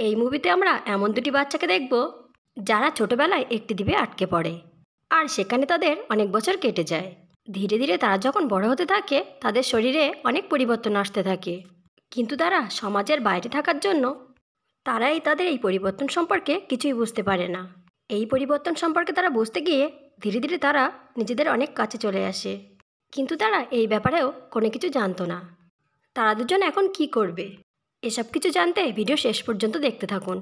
এই মুভিতে আমরা এমন দুটি বাচ্চাকে দেখব যারা ছোটবেলায় একটি দ্বীপে আটকে পড়ে আর সেখানে তাদের অনেক বছর কেটে যায়। ধীরে ধীরে তারা যখন বড় হতে থাকে তাদের শরীরে অনেক পরিবর্তন আসতে থাকে, কিন্তু তারা সমাজের বাইরে থাকার জন্য তাদের এই পরিবর্তন সম্পর্কে কিছুই বুঝতে পারে না। এই পরিবর্তন সম্পর্কে তারা বুঝতে গিয়ে ধীরে ধীরে তারা নিজেদের অনেক কাছে চলে আসে, কিন্তু তারা এই ব্যাপারেও কোনো কিছু জানতো না। তারা দুজন এখন কি করবে এসব কিছু জানতে ভিডিও শেষ পর্যন্ত দেখতে থাকুন।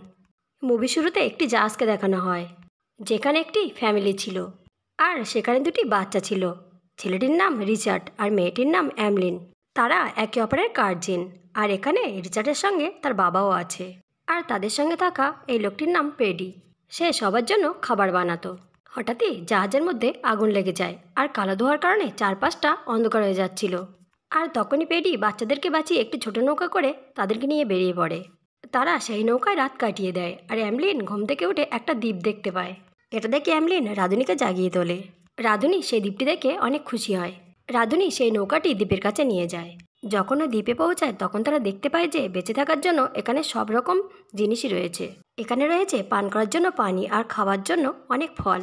মুভি শুরুতে একটি জাহাজকে দেখানো হয় যেখানে একটি ফ্যামিলি ছিল আর সেখানে দুটি বাচ্চা ছিল। ছেলেটির নাম রিচার্ড আর মেয়েটির নাম অ্যামলিন। তারা একে অপরের কাজিন, আর এখানে রিচার্ডের সঙ্গে তার বাবাও আছে। আর তাদের সঙ্গে থাকা এই লোকটির নাম পেডি। সে সবার জন্য খাবার বানাতো। হঠাৎই জাহাজের মধ্যে আগুন লেগে যায় আর কালো ধোঁয়ার কারণে চারপাশটা অন্ধকার হয়ে যাচ্ছিল। আর তখনই পেডি বাচ্চাদেরকে বাঁচিয়ে একটি ছোট নৌকা করে তাদেরকে নিয়ে বেরিয়ে পড়ে। তারা সেই নৌকায় রাত কাটিয়ে দেয় আর অ্যামলিন ঘুম থেকে উঠে একটা দ্বীপ দেখতে পায়। এটা দেখে অ্যামলিন রাধুনিকে জাগিয়ে তোলে। রাধুনি সেই দ্বীপটি দেখে অনেক খুশি হয়। রাধুনি সেই নৌকাটি দ্বীপের কাছে নিয়ে যায়। যখন ওই দ্বীপে পৌঁছায় তখন তারা দেখতে পায় যে বেঁচে থাকার জন্য এখানে সব রকম জিনিসই রয়েছে। এখানে রয়েছে পান করার জন্য পানি আর খাওয়ার জন্য অনেক ফল।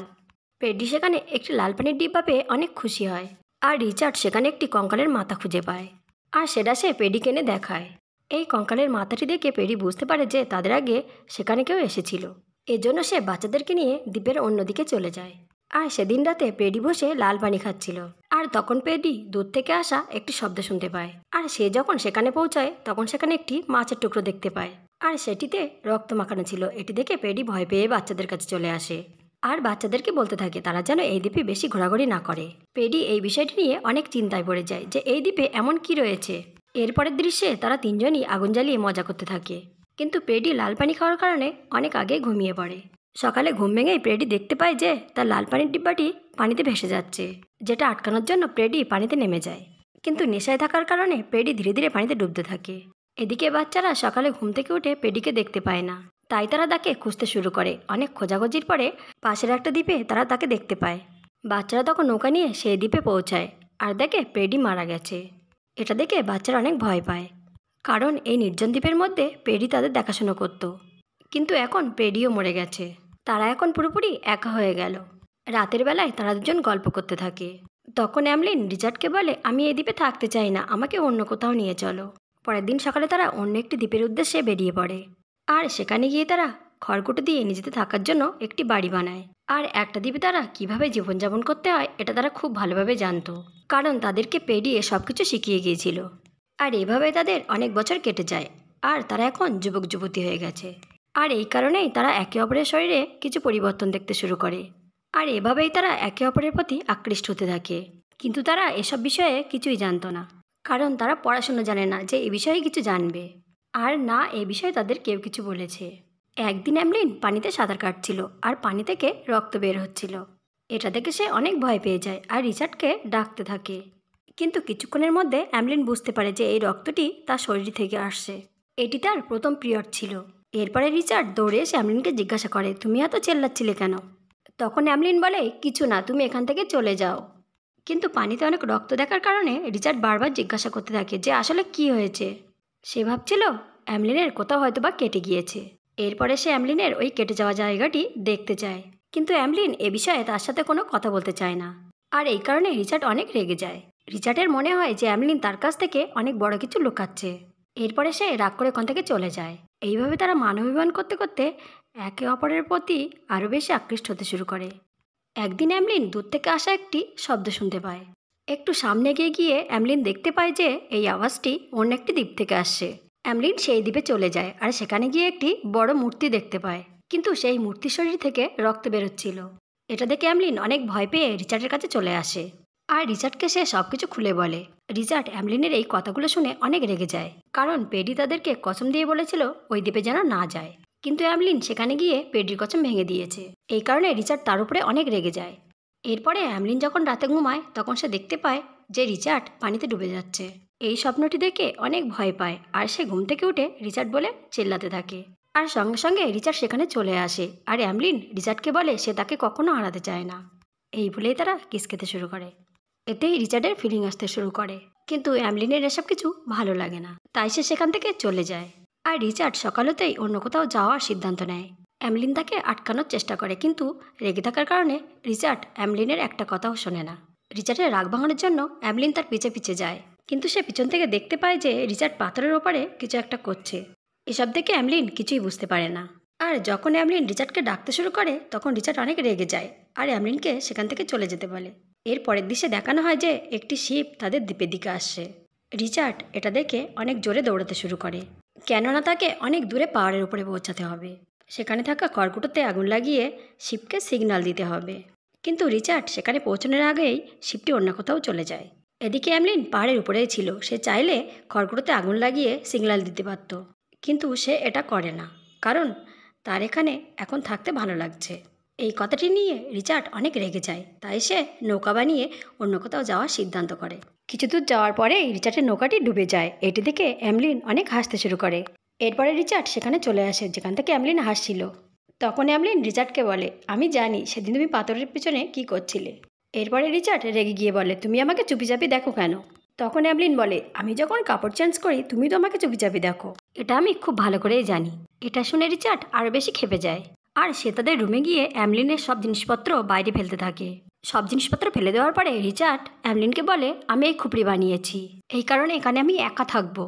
পেডি সেখানে একটি লাল পানির ডিব্বা পেয়ে অনেক খুশি হয়। আর রিচার্ড সেখানে একটি কঙ্কালের মাথা খুঁজে পায় আর সেটা সে পেডিকে এনে দেখায়। এই কঙ্কালের মাথাটি দেখে পেডি বুঝতে পারে যে তাদের আগে সেখানে কেউ এসেছিল। এজন্য সে বাচ্চাদেরকে নিয়ে দ্বীপের অন্যদিকে চলে যায়। আর সেদিন রাতে পেডি বসে লাল পানি খাচ্ছিল আর তখন পেডি দূর থেকে আসা একটি শব্দ শুনতে পায়। আর সে যখন সেখানে পৌঁছায় তখন সেখানে একটি মাছের টুকরো দেখতে পায় আর সেটিতে রক্ত মাখানো ছিল। এটি দেখে পেডি ভয় পেয়ে বাচ্চাদের কাছে চলে আসে আর বাচ্চাদেরকে বলতে থাকে তারা যেন এই দ্বীপে বেশি ঘোরাঘুরি না করে। পেডি এই বিষয়টি নিয়ে অনেক চিন্তায় পড়ে যায় যে এই দ্বীপে এমন কি রয়েছে। এরপরের দৃশ্যে তারা তিনজনই আগুন জ্বালিয়ে মজা করতে থাকে, কিন্তু পেডি লাল পানি খাওয়ার কারণে অনেক আগে ঘুমিয়ে পড়ে। সকালে ঘুম ভেঙেই পেডি দেখতে পায় যে তার লাল পানির ডিব্বাটি পানিতে ভেসে যাচ্ছে, যেটা আটকানোর জন্য পেডি পানিতে নেমে যায়। কিন্তু নেশায় থাকার কারণে পেডি ধীরে ধীরে পানিতে ডুবতে থাকে। এদিকে বাচ্চারা সকালে ঘুম থেকে উঠে পেডিকে দেখতে পায় না, তাই তারা তাকে খুঁজতে শুরু করে। অনেক খোঁজাখুঁজির পরে পাশের একটা দ্বীপে তারা তাকে দেখতে পায়। বাচ্চারা তখন নৌকা নিয়ে সেই দ্বীপে পৌঁছায় আর দেখে পেডি মারা গেছে। এটা দেখে বাচ্চারা অনেক ভয় পায়, কারণ এই নির্জন দ্বীপের মধ্যে পেডি তাদের দেখাশোনা করত। কিন্তু এখন পেডিও মরে গেছে। তারা এখন পুরোপুরি একা হয়ে গেল। রাতের বেলায় তারা দুজন গল্প করতে থাকে। তখন অ্যামলিন রিচার্ডকে বলে, আমি এই দ্বীপে থাকতে চাই না, আমাকে অন্য কোথাও নিয়ে চলো। পরের দিন সকালে তারা অন্য একটি দ্বীপের উদ্দেশ্যে বেরিয়ে পড়ে আর সেখানে গিয়ে তারা খড়কুটো দিয়ে নিজেদের থাকার জন্য একটি বাড়ি বানায়। আর একটা দ্বীপে তারা কিভাবে জীবনযাপন করতে হয় এটা তারা খুব ভালোভাবে জানতো, কারণ তাদেরকে পেডি সব কিছু শিখিয়ে গিয়েছিল। আর এভাবে তাদের অনেক বছর কেটে যায় আর তারা এখন যুবক যুবতী হয়ে গেছে। আর এই কারণেই তারা একে অপরের শরীরে কিছু পরিবর্তন দেখতে শুরু করে আর এভাবেই তারা একে অপরের প্রতি আকৃষ্ট হতে থাকে। কিন্তু তারা এসব বিষয়ে কিছুই জানতো না, কারণ তারা পড়াশুনো জানে না যে এ বিষয়ে কিছু জানবে, আর না এ বিষয়ে তাদের কেউ কিছু বলেছে। একদিন অ্যামলিন পানিতে সাঁতার কাটছিল আর পানি থেকে রক্ত বের হচ্ছিল। এটা দেখে সে অনেক ভয় পেয়ে যায় আর রিচার্ডকে ডাকতে থাকে। কিন্তু কিছুক্ষণের মধ্যে অ্যামলিন বুঝতে পারে যে এই রক্তটি তার শরীর থেকে আসছে। এটি তার প্রথম পিরিয়ড ছিল। এরপরে রিচার্ড দৌড়ে এসে অ্যামলিনকে জিজ্ঞাসা করে, তুমি এত চেল্লাচ্ছিলে কেন? তখন অ্যামলিন বলে, কিছু না, তুমি এখান থেকে চলে যাও। কিন্তু পানিতে অনেক রক্ত দেখার কারণে রিচার্ড বারবার জিজ্ঞাসা করতে থাকে যে আসলে কি হয়েছে। সে ভাবছিল অ্যামলিনের কোথাও হয়তো বা কেটে গিয়েছে। এরপরে সে অ্যামলিনের ওই কেটে যাওয়া জায়গাটি দেখতে চায়, কিন্তু অ্যামলিন এ বিষয়ে তার সাথে কোনো কথা বলতে চায় না। আর এই কারণে রিচার্ড অনেক রেগে যায়। রিচার্ডের মনে হয় যে অ্যামলিন তার কাছ থেকে অনেক বড় কিছু লুকাচ্ছে। এরপরে সে রাগ করে ওখান থেকে চলে যায়। এইভাবে তারা মানবাভিমান করতে করতে একে অপরের প্রতি আরও বেশি আকৃষ্ট হতে শুরু করে। একদিন অ্যামলিন দূর থেকে আসা একটি শব্দ শুনতে পায়। একটু সামনে গিয়ে গিয়ে অ্যামলিন দেখতে পায় যে এই আওয়াজটি অন্য একটি দ্বীপ থেকে আসছে। অ্যামলিন সেই দ্বীপে চলে যায় আর সেখানে গিয়ে একটি বড় মূর্তি দেখতে পায়, কিন্তু সেই মূর্তির শরীর থেকে রক্ত বেরোচ্ছিল। এটা দেখে অ্যামলিন অনেক ভয় পেয়ে রিচার্ডের কাছে চলে আসে আর রিচার্ডকে সে সব কিছু খুলে বলে। রিচার্ড অ্যামলিনের এই কথাগুলো শুনে অনেক রেগে যায়, কারণ পেডি তাদেরকে কসম দিয়ে বলেছিল ওই দ্বীপে যেন না যায়। কিন্তু অ্যামলিন সেখানে গিয়ে পেডির কসম ভেঙে দিয়েছে। এই কারণে রিচার্ড তার উপরে অনেক রেগে যায়। এরপরে অ্যামলিন যখন রাতে ঘুমায় তখন সে দেখতে পায় যে রিচার্ড পানিতে ডুবে যাচ্ছে। এই স্বপ্নটি দেখে অনেক ভয় পায় আর সে ঘুম থেকে উঠে রিচার্ড বলে চিল্লাতে থাকে। আর সঙ্গে সঙ্গে রিচার্ড সেখানে চলে আসে আর অ্যামলিন রিচার্ডকে বলে সে তাকে কখনো হারাতে চায় না। এই বলেই তারা কিস খেতে শুরু করে। এতেই রিচার্ডের ফিলিং আসতে শুরু করে, কিন্তু অ্যামলিনের এসব কিছু ভালো লাগে না, তাই সে সেখান থেকে চলে যায়। আর রিচার্ড সকাল হতেই অন্য কোথাও যাওয়ার সিদ্ধান্ত নেয়। অ্যামলিন তাকে আটকানোর চেষ্টা করে, কিন্তু রেগে থাকার কারণে রিচার্ড অ্যামলিনের একটা কথাও শোনে না। রিচার্ডের রাগ ভাঙানোর জন্য অ্যামলিন তার পিছে পিছে যায়, কিন্তু সে পিছন থেকে দেখতে পায় যে রিচার্ড পাথরের ওপারে কিছু একটা করছে। এসব দেখে অ্যামলিন কিছুই বুঝতে পারে না। আর যখন অ্যামলিন রিচার্ডকে ডাকতে শুরু করে তখন রিচার্ড অনেক রেগে যায় আর অ্যামলিনকে সেখান থেকে চলে যেতে বলে। এর পরের দৃশ্যে দেখানো হয় যে একটি শিপ তাদের দ্বীপের দিকে আসছে। রিচার্ড এটা দেখে অনেক জোরে দৌড়াতে শুরু করে, কেননা তাকে অনেক দূরে পাহাড়ের উপরে পৌঁছাতে হবে। সেখানে থাকা খড়কুটোতে আগুন লাগিয়ে শিপকে সিগন্যাল দিতে হবে। কিন্তু রিচার্ড সেখানে পৌঁছানোর আগেই শিপটি অন্য কোথাও চলে যায়। এদিকে অ্যামলিন পাহাড়ের উপরেই ছিল, সে চাইলে খড়কুটোতে আগুন লাগিয়ে সিগন্যাল দিতে পারত, কিন্তু সে এটা করে না, কারণ তার এখানে এখন থাকতে ভালো লাগছে। এই কথাটি নিয়ে রিচার্ড অনেক রেগে যায়, তাই সে নৌকা বানিয়ে অন্য কোথাও যাওয়ার সিদ্ধান্ত করে। কিছু দূর যাওয়ার পরেই রিচার্ডের নৌকাটি ডুবে যায়। এটি দেখে অ্যামলিন অনেক হাসতে শুরু করে। এরপরে রিচার্ড সেখানে চলে আসে যেখান থেকে অ্যামলিন হাসছিল। তখন অ্যামলিন রিচার্ডকে বলে, আমি জানি সেদিন তুমি পাথরের পিছনে কি করছিলে। এরপরে রিচার্ড রেগে গিয়ে বলে, তুমি আমাকে চুপিচাপি দেখো কেন? তখন অ্যামলিন বলে, আমি যখন কাপড় চেঞ্জ করি তুমি তো আমাকে চুপিচাপি দেখো। এটা আমি খুব ভালো করেই জানি। এটা শুনে রিচার্ড আরও বেশি ক্ষেপে যায়, আর সে তাদের রুমে গিয়ে অ্যামলিনের সব জিনিসপত্র বাইরে ফেলতে থাকে। সব জিনিসপত্র ফেলে দেওয়ার পরে রিচার্ড অ্যামলিনকে বলে, আমি এই খুপড়ি বানিয়েছি, এই কারণে এখানে আমি একা থাকবো।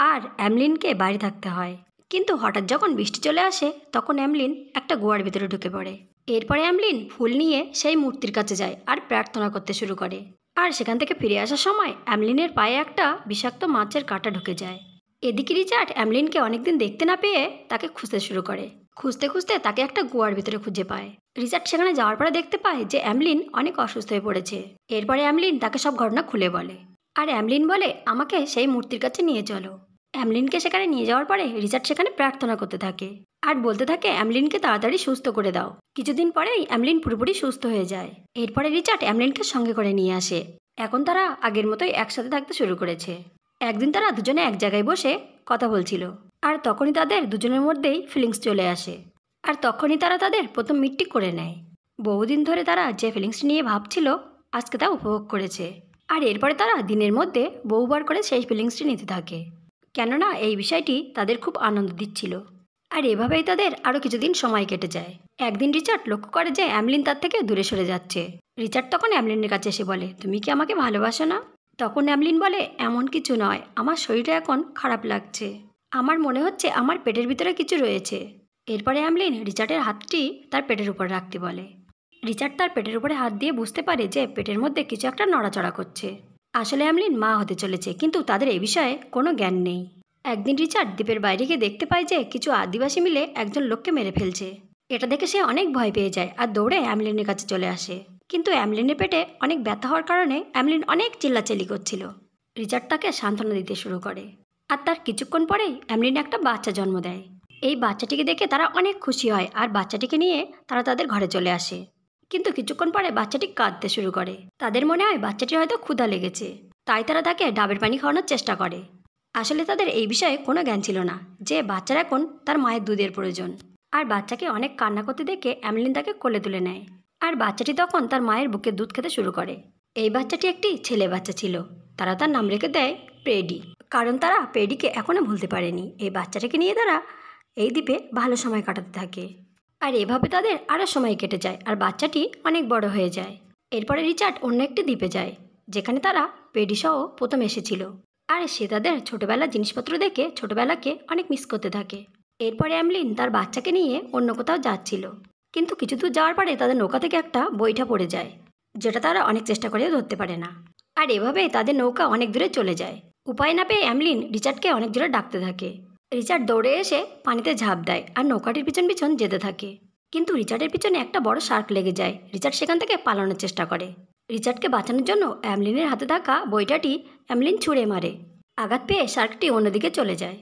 আর অ্যামলিনকে বাইরে থাকতে হয়। কিন্তু হঠাৎ যখন বৃষ্টি চলে আসে তখন অ্যামলিন একটা গুহার ভিতরে ঢুকে পড়ে। এরপরে অ্যামলিন ফুল নিয়ে সেই মূর্তির কাছে যায় আর প্রার্থনা করতে শুরু করে। আর সেখান থেকে ফিরে আসার সময় অ্যামলিনের পায়ে একটা বিষাক্ত মাছের কাঁটা ঢুকে যায়। এদিকে রিচার্ড অ্যামলিনকে অনেকদিন দেখতে না পেয়ে তাকে খুঁজতে শুরু করে। খুঁজতে খুঁজতে তাকে একটা গুহার ভিতরে খুঁজে পায়। রিচার্ড সেখানে যাওয়ার পরে দেখতে পায় যে অ্যামলিন অনেক অসুস্থ হয়ে পড়েছে। এরপরে অ্যামলিন তাকে সব ঘটনা খুলে বলে। আর অ্যামলিন বলে, আমাকে সেই মূর্তির কাছে নিয়ে চলো। অ্যামলিনকে সেখানে নিয়ে যাওয়ার পরে রিচার্ড সেখানে প্রার্থনা করতে থাকে আর বলতে থাকে, অ্যামলিনকে তাড়াতাড়ি সুস্থ করে দাও। কিছুদিন পরেই অ্যামলিন পুরোপুরি সুস্থ হয়ে যায়। এরপরে রিচার্ড অ্যামলিনকে সঙ্গে করে নিয়ে আসে। এখন তারা আগের মতোই একসাথে থাকতে শুরু করেছে। একদিন তারা দুজনে এক জায়গায় বসে কথা বলছিল, আর তখনই তাদের দুজনের মধ্যেই ফিলিংস চলে আসে। আর তখনই তারা তাদের প্রথম মিটটি করে নেয়। বহুদিন ধরে তারা যে ফিলিংসটি নিয়ে ভাবছিল আজকে তা উপভোগ করেছে। আর এরপরে তারা দিনের মধ্যে বহুবার করে সেই ফিলিংসটি নিতে থাকে, কেননা এই বিষয়টি তাদের খুব আনন্দ দিচ্ছিল। আর এভাবেই তাদের আরও কিছুদিন সময় কেটে যায়। একদিন রিচার্ড লক্ষ্য করে যে অ্যামলিন তার থেকে দূরে সরে যাচ্ছে। রিচার্ড তখন অ্যামলিনের কাছে এসে বলে, তুমি কি আমাকে ভালোবাসো না? তখন অ্যামলিন বলে, এমন কিছু নয়, আমার শরীরটা এখন খারাপ লাগছে, আমার মনে হচ্ছে আমার পেটের ভিতরে কিছু রয়েছে। এরপরে অ্যামলিন রিচার্ডের হাতটি তার পেটের উপর রাখতে বলে। রিচার্ড তার পেটের উপরে হাত দিয়ে বুঝতে পারে যে পেটের মধ্যে কিছু একটা নড়াচড়া করছে। আসলে অ্যামলিন মা হতে চলেছে, কিন্তু তাদের এই বিষয়ে কোনো জ্ঞান নেই। একদিন রিচার্ড দ্বীপের বাইরে গিয়ে দেখতে পায় যে কিছু আদিবাসী মিলে একজন লোককে মেরে ফেলছে। এটা দেখে সে অনেক ভয় পেয়ে যায় আর দৌড়ে অ্যামলিনের কাছে চলে আসে। কিন্তু অ্যামলিনের পেটে অনেক ব্যথা হওয়ার কারণে অ্যামলিন অনেক চিল্লাচিল্লি করছিল। রিচার্ড তাকে সান্ত্বনা দিতে শুরু করে। আর তার কিছুক্ষণ পরেই অ্যামলিন একটা বাচ্চা জন্ম দেয়। এই বাচ্চাটিকে দেখে তারা অনেক খুশি হয় আর বাচ্চাটিকে নিয়ে তারা তাদের ঘরে চলে আসে। কিন্তু কিছুক্ষণ পরে বাচ্চাটি কাঁদতে শুরু করে। তাদের মনে হয় বাচ্চাটির হয়তো ক্ষুধা লেগেছে, তাই তারা তাকে ডাবের পানি খাওয়ানোর চেষ্টা করে। আসলে তাদের এই বিষয়ে কোনো জ্ঞান ছিল না যে বাচ্চার এখন তার মায়ের দুধের প্রয়োজন। আর বাচ্চাকে অনেক কান্না করতে দেখে অ্যামলিন তাকে কোলে তুলে নেয়। আর বাচ্চাটি তখন তার মায়ের বুকের দুধ খেতে শুরু করে। এই বাচ্চাটি একটি ছেলে বাচ্চা ছিল। তারা তার নাম রেখে দেয় প্রেডি, কারণ তারা প্রেডিকে এখনও ভুলতে পারেনি। এই বাচ্চাটাকে নিয়ে তারা এই দ্বীপে ভালো সময় কাটাতে থাকে। আর এভাবে তাদের আরও সময় কেটে যায় আর বাচ্চাটি অনেক বড় হয়ে যায়। এরপরে রিচার্ড অন্য একটি দ্বীপে যায় যেখানে তারা প্রেডি সহ প্রথম এসেছিল। আর সে তাদের ছোটোবেলার জিনিসপত্র দেখে ছোটোবেলাকে অনেক মিস করতে থাকে। এরপরে অ্যামলিন তার বাচ্চাকে নিয়ে অন্য কোথাও যাচ্ছিল, কিন্তু কিছু দূর যাওয়ার পরে তাদের নৌকা থেকে একটা বৈঠা পড়ে যায়, যেটা তারা অনেক চেষ্টা করেও ধরতে পারে না। আর এভাবে তাদের নৌকা অনেক দূরে চলে যায়। উপায় না পেয়ে অ্যামলিন রিচার্ডকে অনেক জোরে ডাকতে থাকে। রিচার্ড দৌড়ে এসে পানিতে ঝাঁপ দেয় আর নৌকাটির পিছন পিছন যেতে থাকে। কিন্তু রিচার্ডের পিছনে একটা বড় শার্ক লেগে যায়। রিচার্ড সেখান থেকে পালানোর চেষ্টা করে। রিচার্ডকে বাঁচানোর জন্য অ্যামলিনের হাতে থাকা বইটাটি অ্যামলিন ছুঁড়ে মারে। আঘাত পেয়ে শার্কটি অন্যদিকে চলে যায়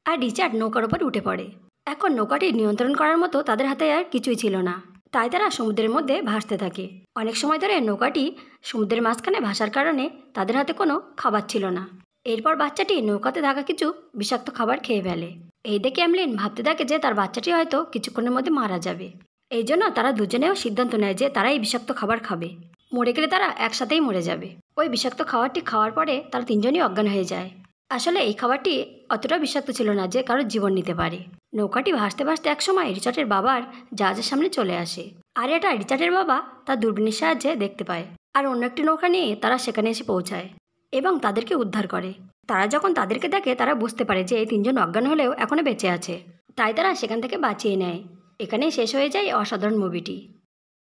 আর রিচার্ড নৌকার ওপর উঠে পড়ে। এখন নৌকাটি নিয়ন্ত্রণ করার মতো তাদের হাতে আর কিছুই ছিল না, তাই তারা সমুদ্রের মধ্যে ভাসতে থাকে। অনেক সময় ধরে নৌকাটি সমুদ্রের মাঝখানে ভাসার কারণে তাদের হাতে কোনো খাবার ছিল না। এরপর বাচ্চাটি নৌকাতে থাকা কিছু বিষাক্ত খাবার খেয়ে ফেলে। এই দেখে অ্যামলিন ভাবতে থাকে যে তার বাচ্চাটি হয়তো কিছুক্ষণের মধ্যে মারা যাবে। এই জন্য তারা দুজনেও সিদ্ধান্ত নেয় যে তারা এই বিষাক্ত খাবার খাবে। মরে গেলে তারা একসাথেই মরে যাবে। ওই বিষাক্ত খাবারটি খাওয়ার পরে তারা তিনজনই অজ্ঞান হয়ে যায়। আসলে এই খাবারটি অতটা বিষাক্ত ছিল না যে কারোর জীবন নিতে পারে। নৌকাটি ভাসতে ভাসতে একসময় রিচার্ডের বাবার জাহাজের সামনে চলে আসে। আর এটা রিচার্ডের বাবা তার দূরবীনের সাহায্যে দেখতে পায়। আর অন্য একটি নৌকা নিয়ে তারা সেখানে এসে পৌঁছায় এবং তাদেরকে উদ্ধার করে। তারা যখন তাদেরকে দেখে তারা বুঝতে পারে যে এই তিনজন অজ্ঞান হলেও এখনও বেঁচে আছে, তাই তারা সেখান থেকে বাঁচিয়ে নেয়। এখানেই শেষ হয়ে যায় এই অসাধারণ মুভিটি।